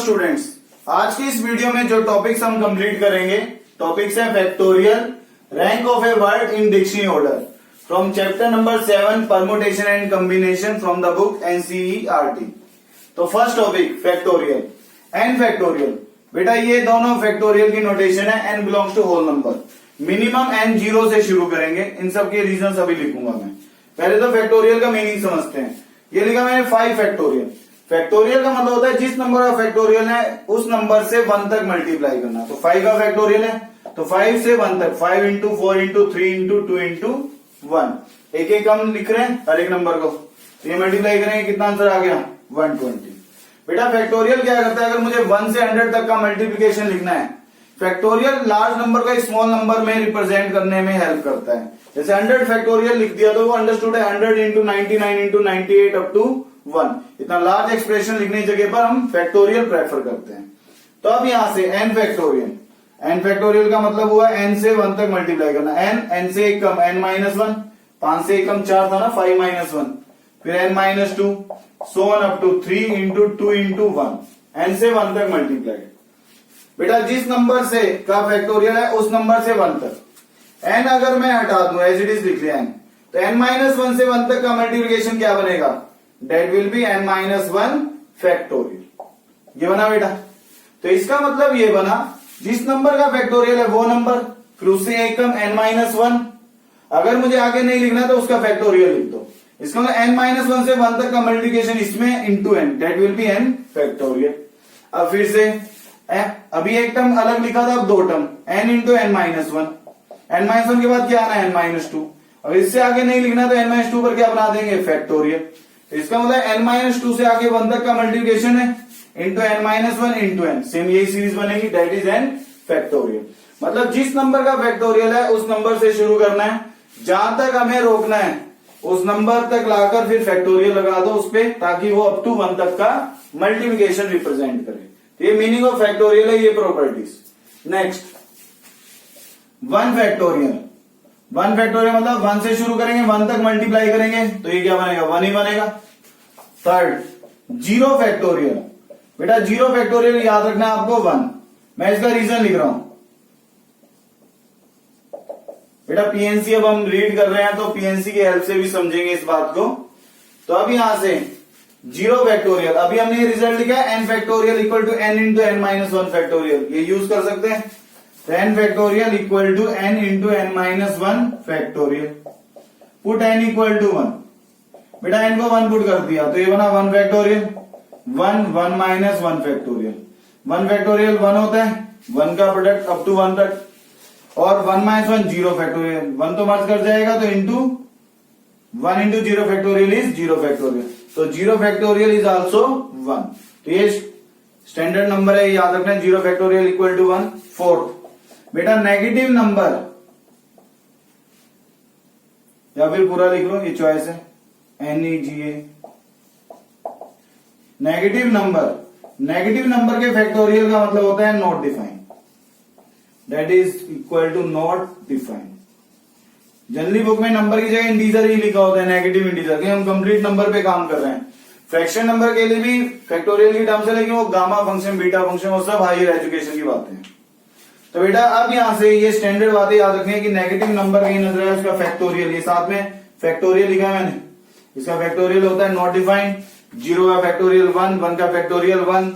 Students, आज की इस वीडियो में जो टॉपिक्स हम कंप्लीट करेंगे, टॉपिक्स है factorial, rank of a word in dictionary order from chapter number 7 permutation and combination from the book NCERT. तो first topic factorial n factorial. बेटा ये दोनों फैक्टोरियल की नोटेशन है, n belongs to whole number. Minimum n 0 से शुरू करेंगे, इन सब के रीजन अभी लिखूंगा मैं। पहले तो फैक्टोरियल का मीनिंग समझते हैं। ये लिखा मैंने 5 फैक्टोरियल। फैक्टोरियल का मतलब होता है जिस नंबर का फैक्टोरियल है उस नंबर से 1 तक मल्टीप्लाई करना। तो 5 का फैक्टोरियल है तो 5 से 1 तक 5 इंटू 4 इंटू 3 इंटू 2 इंटू 1। एक एक हम लिख रहे हैं हर एक नंबर को, तो ये मल्टीप्लाई करेंगे, कितना आंसर आ गया 120। बेटा फैक्टोरियल क्या करता है, अगर मुझे 1 से 100 तक का मल्टीप्लीकेशन लिखना है, फैक्टोरियल लार्ज नंबर का स्मॉल नंबर में रिप्रेजेंट करने में हेल्प करता है। जैसे 100 फैक्टोरियल लिख दिया तो वो अंडरस्टूड है 100 इंटू 99 इंटू 98 अप टू 1। इतना लार्ज एक्सप्रेशन लिखने की जगह पर हम फैक्टोरियल प्रेफर करते हैं। तो अब यहां से एन फैक्टोरियल, एन फैक्टोरियल का मतलब हुआ एन से 1 तक मल्टीप्लाई करना। एन से 1 कम एन माइनस 1, 5 से 1 कम 4 था ना 5 माइनस 1, फिर n minus 2 so on up to 3 into 2 into 1। N से 1 तक मल्टीप्लाई। बेटा जिस नंबर से का फैक्टोरियल है उस नंबर से 1 तक एन अगर मैं हटा दूं, एज इट इज लिख लिया एन, तो एन माइनस 1 से 1 तक का मल्टीप्लिकेशन क्या बनेगा, that will be n minus 1 factorial. ये बना बेटा। तो इसका मतलब ये बना जिस नंबर का फैक्टोरियल है वो नंबर, फिर उससे एक कम एन माइनस 1। अगर मुझे आगे नहीं लिखना तो उसका फैक्टोरियल लिख दो। इसका मतलब एन माइनस 1 से 1 तक का मल्टीप्लिकेशन इसमें into n, that will be n factorial. अब फिर से अभी एक टर्म अलग लिखा था, अब 2 term, n into n minus 1। N minus 1 के बाद क्या आना है एन माइनस 2। अब इससे आगे नहीं लिखना तो एन माइनस 2 पर क्या बना देंगे फैक्टोरियल। तो इसका मतलब एन माइनस 2 से आगे 1 तक का मल्टीप्लिकेशन है into n minus 1 into n, same यही सीरीज बनेगी, डेट इज एन फैक्टोरियल। मतलब जिस नंबर का फैक्टोरियल है उस नंबर से शुरू करना है, जहां तक हमें रोकना है उस नंबर तक लाकर फिर फैक्टोरियल लगा दो उस पे, ताकि वो अप टू 1 तक का मल्टीप्लिकेशन रिप्रेजेंट करे। तो ये मीनिंग ऑफ फैक्टोरियल है, ये प्रॉपर्टीज। Next 1 factorial. 1 फैक्टोरियल मतलब 1 से शुरू करेंगे 1 तक मल्टीप्लाई करेंगे तो ये क्या बनेगा 1 ही बनेगा। Third 0 factorial. बेटा 0 फैक्टोरियल याद रखना है आपको 1। मैं इसका रीजन लिख रहा हूं। बेटा पीएनसी अब हम रीड कर रहे हैं तो पीएनसी की हेल्प से भी समझेंगे इस बात को। तो अब यहां से 0 फैक्टोरियल, अभी हमने ये रिजल्ट लिखा है n factorial equal to n into n minus 1 factorial, ये यूज कर सकते हैं। तो n factorial equal to n into n minus 1 factorial, put n equal to 1। बेटा एन को 1 पुट कर दिया तो ये बना 1 फैक्टोरियल, 1 माइनस 1 फैक्टोरियल। 1 फैक्टोरियल 1 होता है, 1 का प्रोडक्ट अप टू 1 तक, और 1 माइनस 1 0 फैक्टोरियल, 1 तो मर्ज कर जाएगा तो into 1 into 0 factorial is 0 factorial. तो 0 फैक्टोरियल इज ऑल्सो 1। तो ये स्टैंडर्ड नंबर है, याद रखना है 0 फैक्टोरियल इक्वल टू 1। फोर्थ बेटा नेगेटिव नंबर, या फिर पूरा लिख लो, ये चॉइस है, NEGA। Negative number, negative number के फैक्टोरियल का मतलब होता है not define, that is equal to not define. Generally book में नंबर की जगह इंटीजर ही लिखा होता है, नेगेटिव इंटीजर, कि हम कंप्लीट नंबर पे काम कर रहे हैं। फ्रैक्शन नंबर के लिए भी फैक्टोरियल की टर्म्स है, लेकिन वो गामा फंक्शन, बीटा फंक्शन, वो सब हायर एजुकेशन की बातें हैं। तो बेटा अब यहां से ये स्टैंडर्ड बातें याद रखनी है कि नेगेटिव नंबर कहीं नजर है उसका फैक्टोरियल, ये साथ में फैक्टोरियल लिखा है मैंने, इसका फैक्टोरियल होता है नॉट डिफाइंड। 0 का फैक्टोरियल 1, 1 का फैक्टोरियल 1,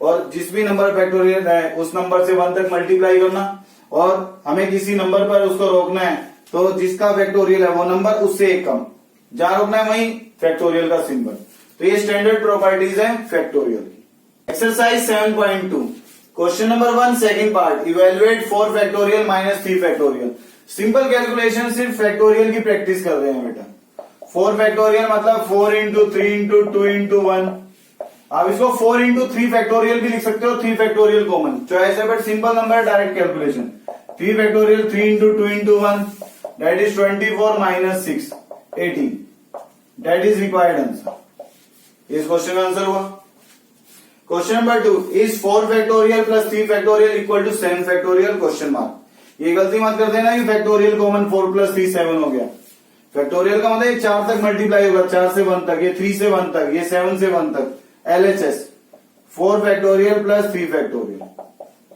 और जिस भी नंबर फैक्टोरियल है उस नंबर से 1 तक मल्टीप्लाई करना, और हमें किसी नंबर पर उसको रोकना है तो जिसका फैक्टोरियल है वो नंबर उससे एक कम, जहां रोकना है वहीं फैक्टोरियल का सिंबल। तो ये स्टैंडर्ड प्रॉपर्टीज है फैक्टोरियल की। Exercise 7.2 question number 1 second part, evaluate 4 factorial minus 3 factorial. Simple calculation, सिर्फ फैक्टोरियल की प्रैक्टिस कर रहे हैं बेटा। 4 फैक्टोरियल मतलब 4 इंटू 3 इंटू 2 इंटू 1। आप इसको 4 इंटू 3 फैक्टोरियल भी लिख सकते हो, 3 फैक्टोरियल कॉमन चॉइस है, but simple number direct calculation. 3 factorial 3 into 2 into 1, that is 24 minus 6 18, that is required answer. इस क्वेश्चन का आंसर हुआ। Question number 2 is 4 factorial plus 3 factorial equal to 7 factorial question mark. ये गलती मत कर देना कि फैक्टोरियल कॉमन 4 प्लस 3 7 हो गया। फैक्टोरियल का मतलब 4 तक मल्टीप्लाई होगा, 4 से 1 तक, ये 3 से 1 तक, ये 7 से 1 तक, LHS 4 factorial plus 3 factorial,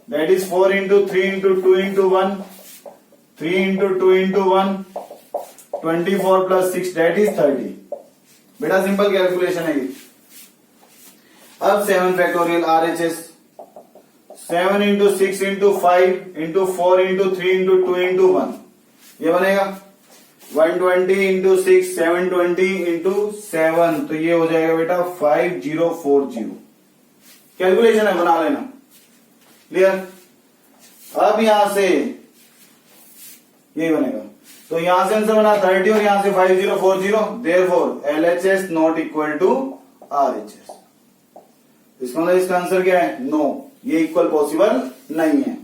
that is 4 into 3 into 2 into 1, 3 into 2 into 1, 24 plus 6 that is 30। बेटा सिंपल कैलकुलेशन है ये। अब 7 factorial RHS, 7 into 6 into 5 into 4 into 3 into 2 into 1, ये बनेगा 120 इंटू 6, 720 इंटू 7, तो ये हो जाएगा बेटा 5040। कैलकुलेशन है, बना लेना। क्लियर? अब यहां से ये बनेगा, तो यहां से आंसर बना 30 और यहां से 5040, therefore LHS not equal to RHS। इसका मतलब इसका आंसर क्या है? नो, ये इक्वल पॉसिबल नहीं है।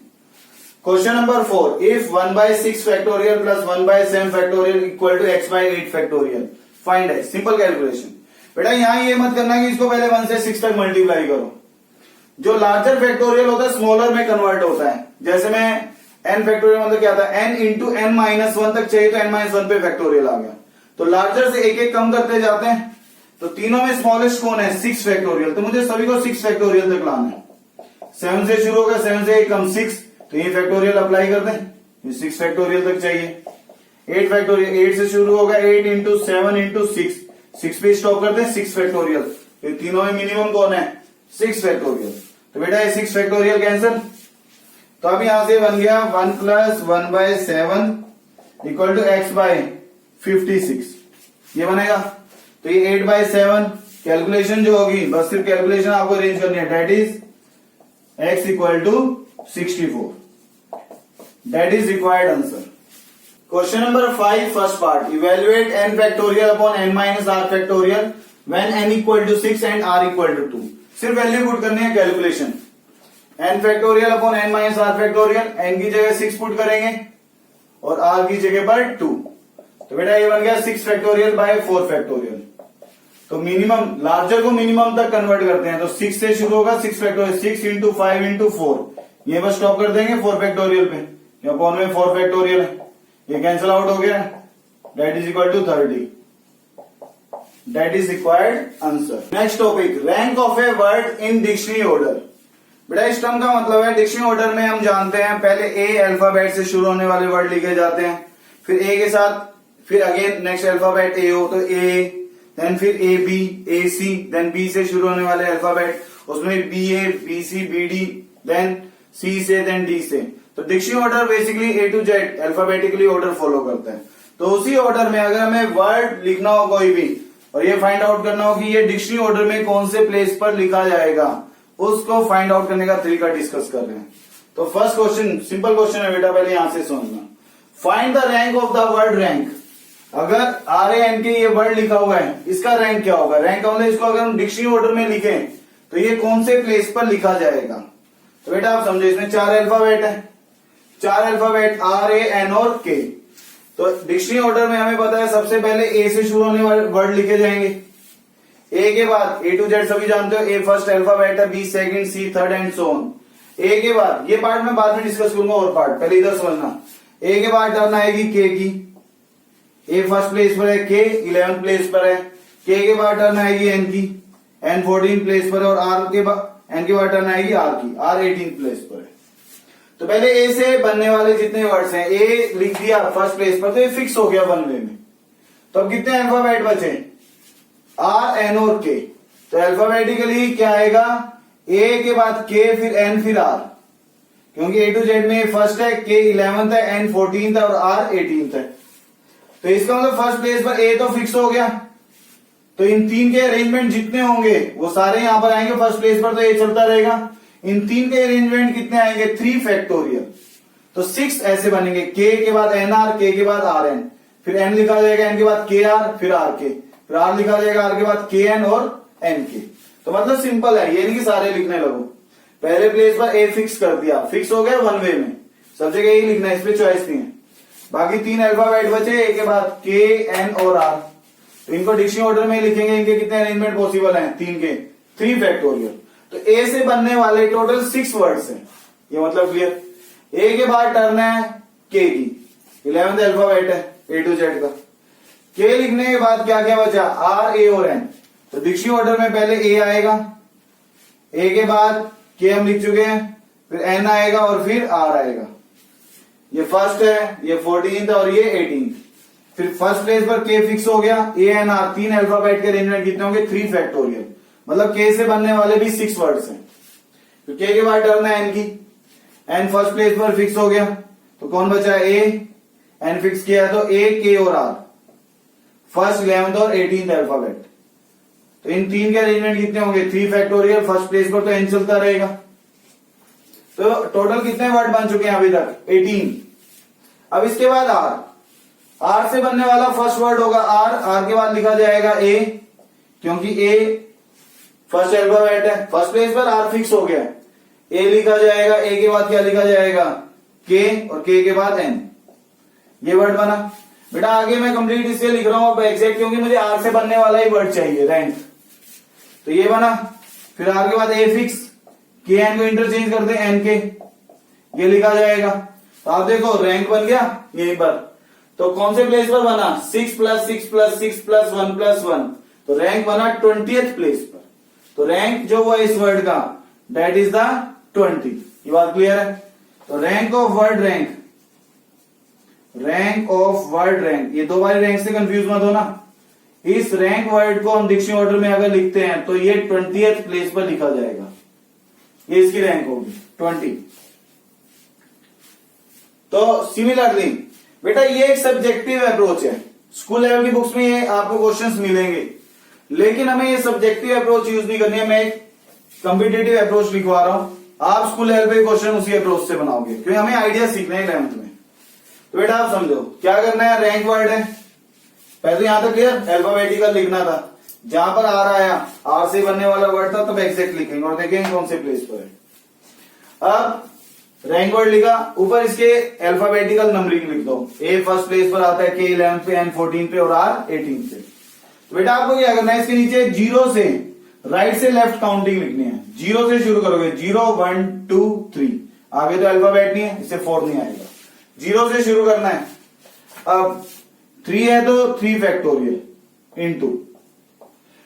Question number 4, if 1/6 factorial plus 1/7 factorial equal to x by 8 factorial, find है। Simple calculation. बेटा यहां ये मत करना कि इसको पहले 1 से 6 तक मल्टीप्लाई करो। जो लार्जर फैक्टोरियल होता है स्मॉलर में कन्वर्ट होता है। जैसे मैं n फैक्टोरियल मतलब क्या था, n इंटू n-1 तक चाहिए तो n-1 पे फैक्टोरियल आ गया। तो लार्जर से एक एक कम करते जाते हैं। तो तीनों में स्मॉलेस्ट कौन है? 6 फैक्टोरियल। तो मुझे सभी को 6 फैक्टोरियल तक लाना है। 7 से शुरू होगा, 7 से एक कम 6, तो ये फैक्टोरियल अप्लाई कर दें, ये 6 फैक्टोरियल तक चाहिए। 8 फैक्टोरियल, 8 से शुरू होगा, 8 इंटू 7 इंटू 6, 6 पे स्टॉप करते हैं, 6 फैक्टोरियल। तो तीनों में मिनिमम कौन है? 6 फैक्टोरियल। तो बेटा ये 6 फैक्टोरियल कैंसिल। तो अब यहां से बन गया 1 plus 1/7 equal to x by 56, ये बनेगा। तो ये 8/7 कैलकुलेशन जो होगी, बस सिर्फ कैलकुलेशन आपको अरेंज करनी है, that is x equal to 64, that is required answer. Question number 5 first part, evaluate n factorial upon n minus r factorial when n equal to 6 and r equal to 2। सिर्फ value put करनी है, calculation. n factorial upon n minus r factorial, n की जगह 6 put करेंगे और r की जगह पर 2। तो बेटा ये बन गया 6 फैक्टोरियल बाय 4 फैक्टोरियल। तो मिनिमम, लार्जर को मिनिमम तक कन्वर्ट करते हैं। तो 6 से शुरू होगा, 6 फैक्टोरियल, 6 इंटू 5 इंटू 4, ये बस स्टॉप कर देंगे 4 फैक्टोरियल पे, अपॉन में 4 फैक्टोरियल है, ये कैंसिल आउट हो गया, that is equal to 30, that is required answer. Next topic, rank of a word in dictionary order. बेटा इस टर्म का मतलब है, डिक्शनरी ऑर्डर में हम जानते हैं पहले ए अल्फाबेट से शुरू होने वाले वर्ड लिखे जाते हैं, फिर ए के साथ, फिर अगेन नेक्स्ट अल्फाबेट ए हो तो ए, देन फिर A B, A C, then B से शुरू होने वाले अल्फाबेट, उसमें B A, B C, B D, then C से, देन डी से। तो dictionary order basically A to Z alphabetically order follow करता है। तो उसी ऑर्डर में अगर हमें वर्ड लिखना हो कोई भी, और ये फाइंड आउट करना हो कि ये डिक्शनरी ऑर्डर में कौन से प्लेस पर लिखा जाएगा, उसको फाइंड आउट करने का तरीका डिस्कस कर रहे हैं। तो फर्स्ट क्वेश्चन सिंपल क्वेश्चन है बेटा, पहले यहां से समझना। Find the rank of the word rank. अगर RANK ये वर्ड लिखा हुआ है, इसका रैंक क्या होगा? रैंक मतलब इसको अगर हम डिक्शनरी ऑर्डर में लिखें तो ये कौन से प्लेस पर लिखा जाएगा? तो बेटा आप समझो, इसमें 4 अल्फाबेट है, 4 अल्फाबेट R A N और K। तो डिक्शनरी ऑर्डर में हमें पता है सबसे पहले ए से शुरू होने वाले वर्ड लिखे जाएंगे, ए के बाद ए टू जेड सभी जानते हो, ए फर्स्ट अल्फाबेट है, B second, C third and so on. A के बाद, ये पार्ट मैं बाद में डिस्कस करूंगा और पार्ट, पहले इधर समझना। ए के बाद टर्न आएगी के की, ए फर्स्ट प्लेस पर है, के 11th प्लेस पर है, के बाद टर्न आएगी एन की, एन 14th प्लेस पर है, और आर के बाद, एन के बाद टर्न आएगी आर की, आर 18th प्लेस पर है। तो पहले ए से बनने वाले जितने वर्ड्स हैं, ए लिख दिया फर्स्ट प्लेस पर, तो ये फिक्स हो गया 1 वे में। तो अब कितने अल्फाबेट बचे? आर, एन और के। तो अल्फाबेटिकली क्या आएगा? ए के बाद के, फिर एन, फिर आर, क्योंकि ए टू जेड में फर्स्ट है, के 11th है, एन 14th है और आर 18th है। तो इसका मतलब फर्स्ट प्लेस पर ए तो फिक्स हो गया, तो इन 3 के अरेंजमेंट जितने होंगे वो सारे यहां पर आएंगे फर्स्ट प्लेस पर, तो ए चलता रहेगा। इन 3 के अरेंजमेंट कितने आएंगे? 3 फैक्टोरियल। तो 6 ऐसे बनेंगे, के के बाद एन आर, के के बाद आर एन, फिर एन लिखा जाएगा, एन के बाद के आर, फिर आर के, फिर आर लिखा जाएगा, आर के बाद के एन और एन के। तो मतलब सिंपल है, ये नहीं कि सारे लिखने लगो। पहले प्लेस पर ए फिक्स कर दिया, फिक्स हो गया 1 वे में, सब जगह यही लिखना है, इस पे चॉइस नहीं है। बाकी 3 अल्फाबेट बचे, ए के बाद के, एन और आर, तो इनको डिक्शनरी ऑर्डर में लिखेंगे। इनके कितने अरेंजमेंट पॉसिबल हैं? 3 के, 3 फैक्टोरियल। तो ए से बनने वाले टोटल 6 वर्ड्स हैं, ये मतलब क्लियर। ए के बाद टर्न है के की, 11th अल्फाबेट है ए टू जेड का। के लिखने के बाद क्या क्या बचा? आर, ए और एन। तो डिक्शनरी ऑर्डर में पहले ए आएगा, ए के बाद के हम लिख चुके हैं, फिर एन आएगा और फिर आर आएगा। ये फर्स्ट है, ये 14th और ये 18th। फिर फर्स्ट प्लेस पर के फिक्स हो गया, ए एन आर, 3 अल्फाबेट के अरेंजमेंट कितने होंगे 3 फैक्टोरियल, मतलब के से बनने वाले भी 6 वर्ड्स हैं। तो के बाद टर्न है एन की, एन फर्स्ट प्लेस पर फिक्स हो गया, तो कौन बचा ए, एन फिक्स किया तो ए के और आर, फर्स्ट 11th और 18th अल्फाबेट। तो इन 3 के अरेंजमेंट कितने होंगे 3 फैक्टोरियल, फर्स्ट प्लेस पर तो एन चलता रहेगा। तो टोटल कितने वर्ड बन चुके हैं अभी तक 18। अब इसके बाद आर, आर से बनने वाला फर्स्ट वर्ड होगा आर, आर के बाद लिखा जाएगा ए, क्योंकि ए फर्स्ट अल्फाबेट है, फर्स्ट प्लेस पर आर फिक्स हो गया, ए लिखा जाएगा, ए के बाद क्या लिखा जाएगा के, और के बाद एन, ये वर्ड बना। बेटा आगे मैं कंप्लीट इसलिए लिख रहा हूं एग्जैक्ट, क्योंकि मुझे आर से बनने वाला ही वर्ड चाहिए रैंक। तो ये बना, फिर आर के बाद ए फिक्स, के एन को इंटरचेंज कर दे एन के, ये लिखा जाएगा। तो आप देखो रैंक बन गया यहीं पर। तो कौन से प्लेस पर बना 6 + 6 + 6 + 1 + 1, तो रैंक बना 20th प्लेस पर। तो रैंक जो हुआ इस वर्ड का दैट इज द 20। ये बात क्लियर है। तो rank of word rank, rank of word rank, ये दो बार रैंक से कंफ्यूज मत होना। इस रैंक वर्ड को हम डिक्शनरी ऑर्डर में अगर लिखते हैं तो ये 20th प्लेस पर लिखा जाएगा, ये इसकी रैंक होगी 20। तो सिमिलरली बेटा ये एक सब्जेक्टिव अप्रोच है, स्कूल लेवल की बुक्स में ये आपको क्वेश्चंस मिलेंगे, लेकिन हमें ये सब्जेक्टिव अप्रोच यूज नहीं करनी है। मैं एक कॉम्पिटिटिव अप्रोच लिखवा रहा हूं, आप स्कूल लेवल पे क्वेश्चन उसी अप्रोच से बनाओगे, क्योंकि हमें आइडिया सीखना है 11th में। तो बेटा आप समझो क्या करना है, रैंक वर्ड है, पहले तो यहां तक क्लियर, अल्फाबेटिकल लिखना था, जहां पर आर आया, आर से बनने वाला वर्ड था, तब एग्जैक्ट लिखेंगे और देखेंगे कौन से प्लेस पर है। अब रैंक वर्ड लिखा, ऊपर इसके अल्फाबेटिकल नंबरिंग लिख दो, ए फर्स्ट प्लेस पर आता है, के 11th पे, एन 14th पे और आर 18th पे। तो बेटा आपको क्या करना है, इसके नीचे 0 से राइट से लेफ्ट काउंटिंग लिखनी है, 0 से शुरू करोगे, 0 1 2 3, आगे तो अल्फाबेट नहीं है, इससे 4 नहीं आएगा, 0 से शुरू करना है। अब 3 है तो 3 फैक्टोरियल इनटू,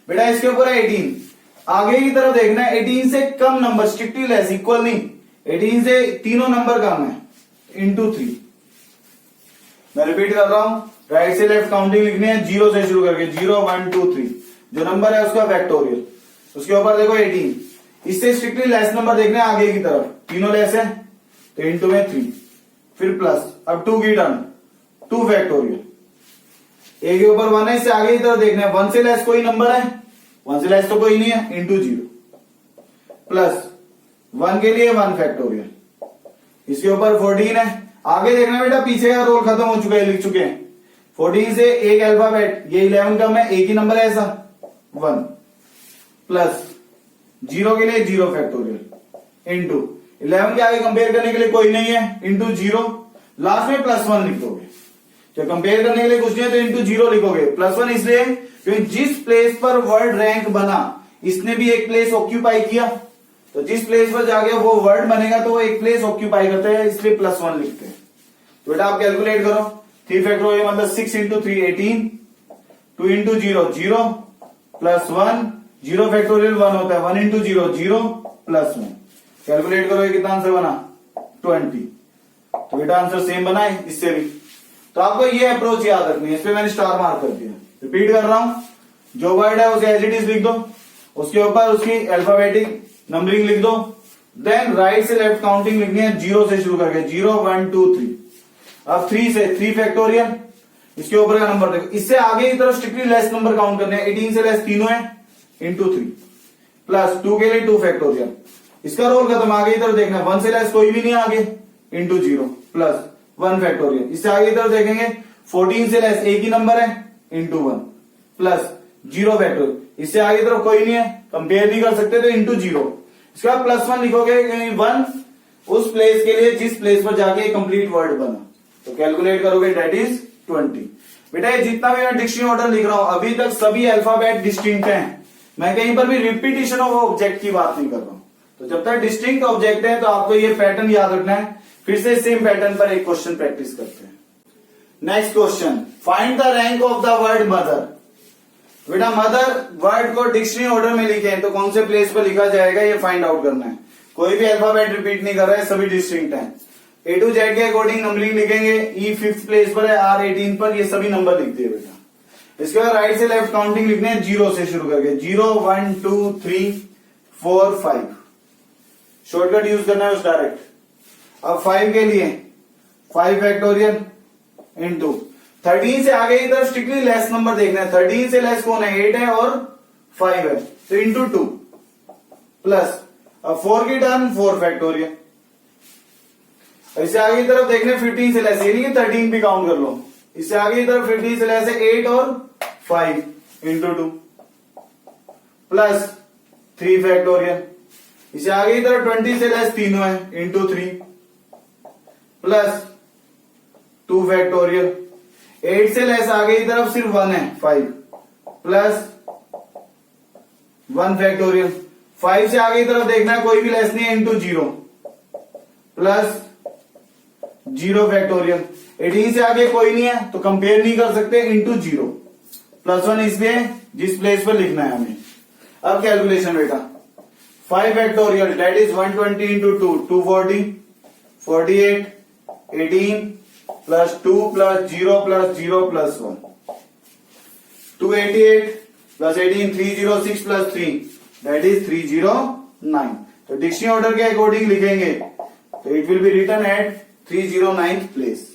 बेटा इसके ऊपर है 18, आगे की तरफ देखना है, 18 से कम नंबर, स्ट्रिक्टली लेस, इक्वल नहीं, 18 से तीनों नंबर कम है, इंटू 3। मैं रिपीट कर रहा हूं, राइट से लेफ्ट काउंटिंग लिखनी है, 0 से शुरू करके, 0 1 2 3, जो नंबर है उसका फैक्टोरियल, उसके ऊपर देखो 18, इससे स्ट्रिक्टली लेस नंबर देखना है आगे की तरफ, तीनों लेस है तो इंटू में 3, फिर प्लस, अब 2 की टर्न, 2 फैक्टोरियल, ए के ऊपर 1 है, इससे आगे की तरफ देखना है, 1 से लेस कोई नंबर है, 1 से लेस तो कोई नहीं है, इंटू 0, प्लस 1 के लिए 1 फैक्टोरियल, इसके ऊपर 14 है, आगे देखना बेटा पीछे का रोल खत्म हो चुका है, लिख चुके हैं, 14 से एक अल्फाबेट, ये 11 का में एक ही नंबर है ऐसा 1, प्लस 0 के लिए 0 फैक्टोरियल, इंटू 11 के आगे कंपेयर करने के लिए कोई नहीं है, इंटू 0, लास्ट में +1 लिख दोगे, जब कंपेयर करने के लिए कुछ नहीं है तो इंटू 0 लिखोगे, +1 इसलिए क्योंकि जिस प्लेस पर वर्ड रैंक बना इसने भी एक प्लेस ऑक्यूपाई किया, तो जिस प्लेस पर जाके वो वर्ड बनेगा तो वो एक प्लेस ऑक्यूपाई करते हैं, इसलिए +1 लिखते हैं। तो बेटा आप कैलकुलेट करो, 3 फैक्टोरियल मतलब 6 × 3 18, 2 × 0 0 +1, 0 फैक्टोरियल 1 होता है, 1 × 0 0 +1, कैलकुलेट करो ये कितना आंसर बना 20। तो बेटा आंसर सेम बना है इससे भी। तो आपको ये अप्रोच याद रखनी है, इस पे मैंने स्टार मार्क कर दिया। रिपीट कर रहा हूं, जो वर्ड है उसे एज इट इज लिख दो, उसके ऊपर उसकी अल्फाबेटिक नंबरिंग लिख दो, देन राइट से लेफ्ट काउंटिंग लिखनी है, 0 से शुरू करके, 0 1 2 3, अब 3 से 3 फैक्टोरियल, इसके ऊपर का नंबर देखो, इससे आगे की तरफ स्ट्रिक्टली लेस नंबर काउंट करने हैं, 18 से लेस तीनों है, इंटू 3, प्लस 2 के लिए 2 फैक्टोरियल, इसका रोल खत्म, आगे की तरफ देखना, 1 से लेस कोई भी नहीं आगे, इंटू 0 प्लस 1 फैक्टोरियल, इससे आगे की तरफ देखेंगे 14 से लेस एक ही नंबर है, इंटू 1 प्लस 0 फैक्टोरियल, इससे आगे की तरफ कोई नहीं है, कंपेयर नहीं कर सकते तो इंटू 0, इसके बाद +1 लिखोगे, 1 उस प्लेस के लिए जिस प्लेस पर जाके कंप्लीट वर्ड बना, तो कैलकुलेट करोगे दैट इज 20। बेटा ये जितना भी मैं डिक्शनरी ऑर्डर लिख रहा हूं अभी तक सभी अल्फाबेट डिस्टिंक्ट हैं, मैं कहीं पर भी रिपीटिशन ऑफ ऑब्जेक्ट की बात नहीं कर रहा हूं। तो जब तक डिस्टिंक्ट ऑब्जेक्ट है तो आपको ये पैटर्न याद रखना है। फिर से सेम पैटर्न पर एक क्वेश्चन प्रैक्टिस करते हैं। Next question, find the rank of the word mother. बेटा मदर वर्ड को डिक्शनरी ऑर्डर में लिखें तो कौन से प्लेस पर लिखा जाएगा ये फाइंड आउट करना है। कोई भी अल्फाबेट रिपीट नहीं कर रहा है, सभी डिस्टिंक्ट हैं। A to Z के अकॉर्डिंग नंबरिंग लिखेंगे। E 5th प्लेस पर है, R 18 पर, ये सभी नंबर लिख दिए बेटा। इसके बाद राइट से लेफ्ट काउंटिंग लिखने हैं, 0 से शुरू करके 0 1 2 3 4 5। शॉर्टकट यूज करना है उस डायरेक्ट। अब 5 के लिए 5 फैक्टोरियल इंटू 13 से आगे इधर स्ट्रिक्टली लेस नंबर देखना है। 13 से लेस कौन है, 8 है और 5 है, तो इंटू 2 प्लस अब 4 की टर्न 4 फैक्टोरियल। इससे आगे की तरफ देखने 15 से लेस, ये नहीं 13 भी काउंट कर लो। इससे आगे की तरफ 15 से लेस है 8 और 5 इंटू 2 प्लस 3 फैक्टोरियल। इससे आगे की तरफ 20 से लेस तीनों है इंटू 3 प्लस 2 फैक्टोरियल। 8 से लेस आगे की तरफ सिर्फ 1 है 5 प्लस 1 फैक्टोरियल। 5 से आगे की तरफ देखना है कोई भी लेस नहीं है इंटू 0 प्लस 0 फैक्टोरियल। 18 से आगे कोई नहीं है तो कंपेयर नहीं कर सकते, इंटू 0 प्लस 1 इसलिए जिस प्लेस पर लिखना है हमें। अब कैलकुलेशन बेटा 5 factorial that is 120 into 2 240 48 18 plus 2 plus 0 plus 0 plus 1 288 plus 18 306 plus 3 that is 309। तो डिक्शनरी ऑर्डर के अकॉर्डिंग लिखेंगे तो it will be written at 309th place.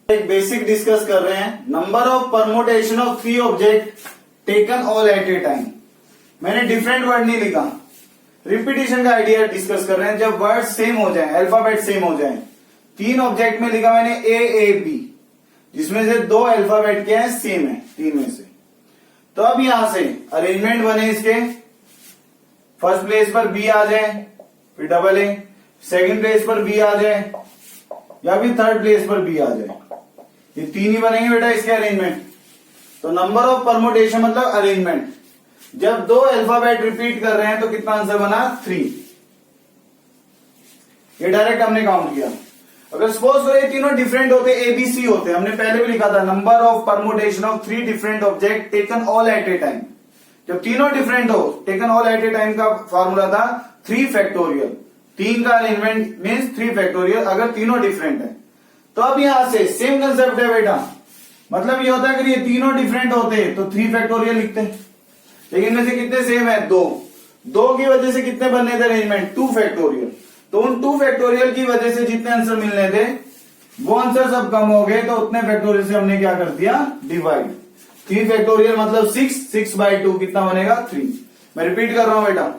एक बेसिक डिस्कस कर रहे हैं, number of permutation of 3 object taken all at a time. मैंने different word नहीं लिखा, रिपीटिशन का आइडिया डिस्कस कर रहे हैं। जब वर्ड सेम हो जाए, अल्फाबेट सेम हो जाए, 3 ऑब्जेक्ट में लिखा मैंने A जिसमें से 2 अल्फाबेट क्या है, सेम है 3 में से। तो अब यहां से अरेंजमेंट बने इसके, फर्स्ट प्लेस पर B आ जाए, फिर डबल A, सेकंड प्लेस पर B आ जाए या फिर थर्ड प्लेस पर B आ जाए, ये 3 ही बनेंगे बेटा इसके अरेंजमेंट। तो नंबर ऑफ परमुटेशन मतलब अरेंजमेंट। जब 2 अल्फाबेट रिपीट कर रहे हैं तो कितना आंसर बना, 3। ये डायरेक्ट हमने काउंट किया। अगर सपोज करो ये तीनों डिफरेंट होते, ABC होते, हमने पहले भी लिखा था number of permutation of 3 different object taken all at a time. जब तीनों डिफरेंट हो, taken all at a time का फॉर्मूला था 3 फैक्टोरियल। 3 का अरेंजमेंट मीन्स 3 फैक्टोरियल अगर तीनों डिफरेंट है। तो अब यहां से सेम कंसेप्ट है बेटा, मतलब ये होता है अगर ये तीनों डिफरेंट होते तो 3 फैक्टोरियल लिखते, लेकिन इनमें से कितने सेम है, 2 की वजह से कितने बनने थे अरेंजमेंट, 2 फैक्टोरियल। तो उन 2 फैक्टोरियल की वजह से जितने आंसर मिलने थे वो आंसर सब कम हो गए, तो उतने फैक्टोरियल से हमने क्या कर दिया, डिवाइड। 3 फैक्टोरियल मतलब 6 बाई 2 कितना बनेगा, 3। मैं रिपीट कर रहा हूं बेटा,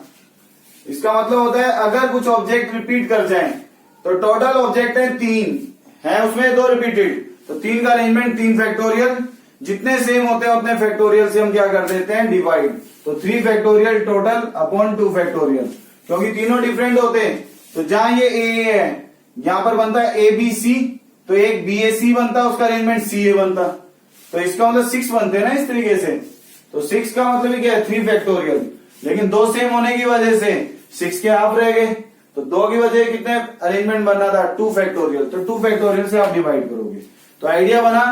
इसका मतलब होता है अगर कुछ ऑब्जेक्ट रिपीट कर जाएं तो टोटल ऑब्जेक्ट है 3 है, उसमें 2 रिपीटेड, तो 3 का अरेंजमेंट 3 फैक्टोरियल। जितने सेम होते हैं उतने फैक्टोरियल से हम क्या कर देते हैं, डिवाइड। तो 3 फैक्टोरियल टोटल अपॉन 2 फैक्टोरियल, क्योंकि तीनों डिफरेंट होते हैं। तो जहां ये A है यहां पर बनता है ABC, तो एक BAC बनता है, उसका अरेंजमेंट CA बनता। तो इसका मतलब 6 बनते हैं ना इस तरीके से। तो 6 का मतलब क्या है, 3 फैक्टोरियल, लेकिन 2 सेम होने की वजह से 6 के हाफ रह गए, तो 2 की वजह कितने अरेंजमेंट बनना था, 2 फैक्टोरियल। तो 2 फैक्टोरियल से आप डिवाइड करोगे। तो आइडिया बना,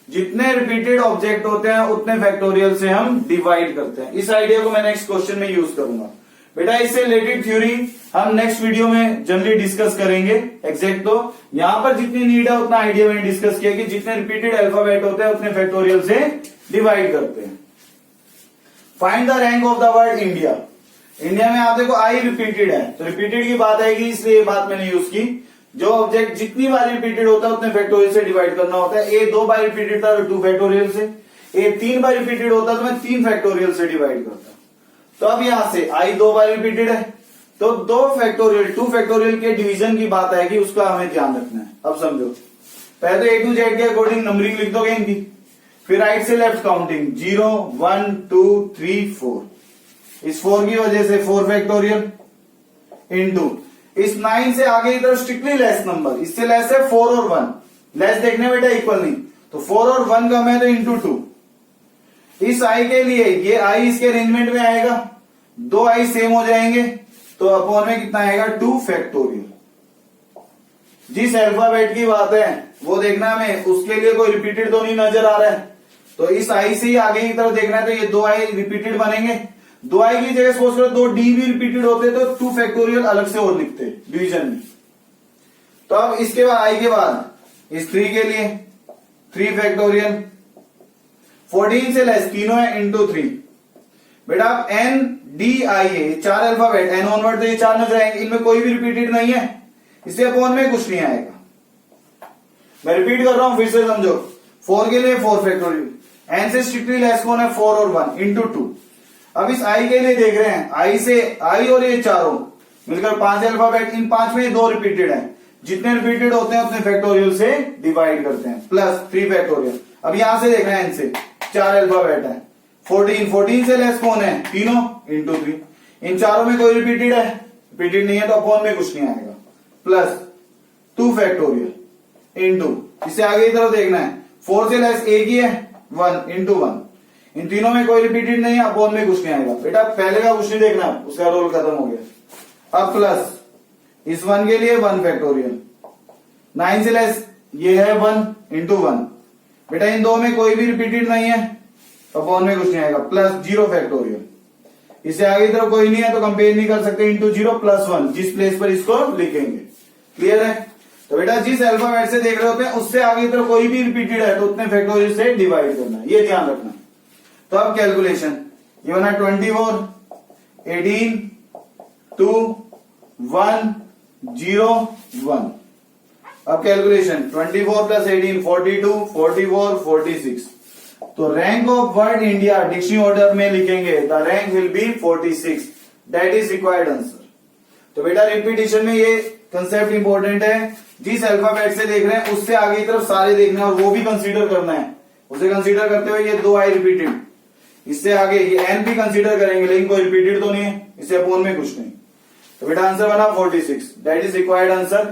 जितने रिपीटेड ऑब्जेक्ट होते हैं उतने फैक्टोरियल से हम डिवाइड करते हैं। इस आइडिया को मैं नेक्स्ट क्वेश्चन में यूज करूंगा बेटा। इससे रिलेटेड थ्योरी हम नेक्स्ट वीडियो में जनरली डिस्कस करेंगे एग्जैक्ट। तो यहां पर जितनी नीड है उतना आइडिया मैंने डिस्कस किया कि जितने रिपीटेड अल्फाबेट होते हैं उतने फैक्टोरियल से डिवाइड करते हैं। Find the rank of the word India. India में आप देखो आई रिपीटेड है, तो रिपीटेड की बात आएगी, इसलिए ये बात मैंने यूज की। जो ऑब्जेक्ट जितनी बार रिपीटेड होता है उतने फैक्टोरियल से डिवाइड करना होता है। ए 2 बार रिपीटेड था तो 2 फैक्टोरियल से, ए 3 बार रिपीटेड होता तो मैं 3 फैक्टोरियल से डिवाइड करता। तो अब यहां से आई 2 बार रिपीटेड है तो 2 फैक्टोरियल 2 फैक्टोरियल के डिवीजन की बात आएगी, उसका हमें ध्यान रखना है। अब समझो, पहले तो A to Z के अकॉर्डिंग नंबरिंग लिख दोगे इनकी, फिर राइट से लेफ्ट काउंटिंग 0 1 2 3 4। इस 4 की वजह से 4 फैक्टोरियल इंटू इस 9 से आगे इधर स्ट्रिक्टली लेस नंबर, इससे लेस है 4 और 1, लेस देखने बेटा इक्वल नहीं, तो 4 और 1 कम है तो इंटू 2। इस आई के लिए ये आई इसके अरेंजमेंट में आएगा, 2 आई सेम हो जाएंगे तो अपॉन में कितना आएगा, 2 फैक्टोरियल। जिस अल्फाबेट की बात है वो देखना हमें, उसके लिए कोई रिपीटेड तो नहीं नजर आ रहा है, तो इस आई से ही आगे की तरफ देखना है, तो ये 2i रिपीटेड बनेंगे। 2i की जगह सपोज करो 2d भी रिपीटेड होते तो 2 फैक्टोरियल अलग से और लिखते डिवीजन में। तो अब इसके बाद i के बाद इस 3 के लिए 3 फैक्टोरियल, 14 से लेस तीनों है इंटू 3। बेटा आप n d i है, 4 अल्फाबेट n ऑनवर्ड तो ये 4 नजर आएंगे, इनमें कोई भी रिपीटेड नहीं है, इससे अपॉन में कुछ नहीं आएगा। मैं रिपीट कर रहा हूं फिर से समझो। 4 के लिए 4 फैक्टोरियल, n से स्ट्रिक्टली लेस कौन है 4 और 1 इंटू 2। अब इस i के लिए देख रहे हैं, i से i और ये चारों मिलकर 5 अल्फाबेट, इन 5 में 2 रिपीटेड है, जितने रिपीटेड होते हैं उतने फैक्टोरियल से डिवाइड करते हैं, प्लस 3 फैक्टोरियल। अब यहां से देख रहे हैं n से 4 अल्फाबेट है, 14 से लेस कौन है तीनों इंटू 3, इन चारों में कोई रिपीटेड है, रिपीटेड नहीं है तो अपॉन में कुछ नहीं आएगा, प्लस 2 फैक्टोरियल इंटू, इससे आगे की तरफ देखना है 4 से लेस एक ही है 1 इंटू 1, इन तीनों में कोई रिपीटेड नहीं है, अपॉन में कुछ नहीं आएगा। बेटा पहले का कुछ नहीं देखना, उसका रोल खत्म हो गया। अब प्लस इस 1 के लिए 1 फैक्टोरियल, 9 से लेस ये है 1 इंटू 1, बेटा इन दो में कोई भी रिपीटेड नहीं है, अपॉन में कुछ नहीं आएगा, प्लस 0 फैक्टोरियल, इससे आगे तरफ कोई नहीं है तो कंपेयर नहीं कर सकते, इंटू 0 प्लस 1, जिस प्लेस पर इसको लिखेंगे। क्लियर है? तो बेटा जिस अल्फाबेट से देख रहे होते हैं उससे आगे तरफ कोई भी रिपीटेड है तो उतने फैक्टोरियल से डिवाइड करना है, ये ध्यान रखना। तो अब कैलकुलेशन, ये बना 24, 18, 2, 1, 0, 1। अब कैलकुलेशन 24 प्लस 18 42, 44, 46। तो rank of word India dictionary order में लिखेंगे the rank will be 46, that is required answer. तो बेटा रिपीटिशन में ये कंसेप्ट इंपॉर्टेंट है, जिस अल्फाबेट से देख रहे हैं उससे आगे की तरफ सारे देखना है और वो भी कंसीडर करना है, उसे कंसीडर करते हुए ये 2i रिपीटेड, इससे आगे ये n भी कंसीडर करेंगे लेकिन कोई रिपीटेड तो नहीं है, इससे अपॉन में कुछ नहीं। तो बेटा आंसर बना 46, दैट इज रिक्वायर्ड आंसर।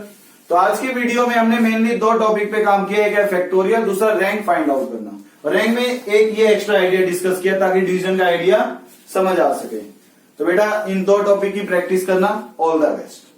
तो आज की वीडियो में हमने मेनली 2 टॉपिक पे काम किया, एक है फैक्टोरियल, दूसरा रैंक फाइंड आउट करना, और रैंक में एक ये एक्स्ट्रा आइडिया डिस्कस किया ताकि डिवीजन का आइडिया समझ आ सके। तो बेटा इन 2 टॉपिक की प्रैक्टिस करना। All the best.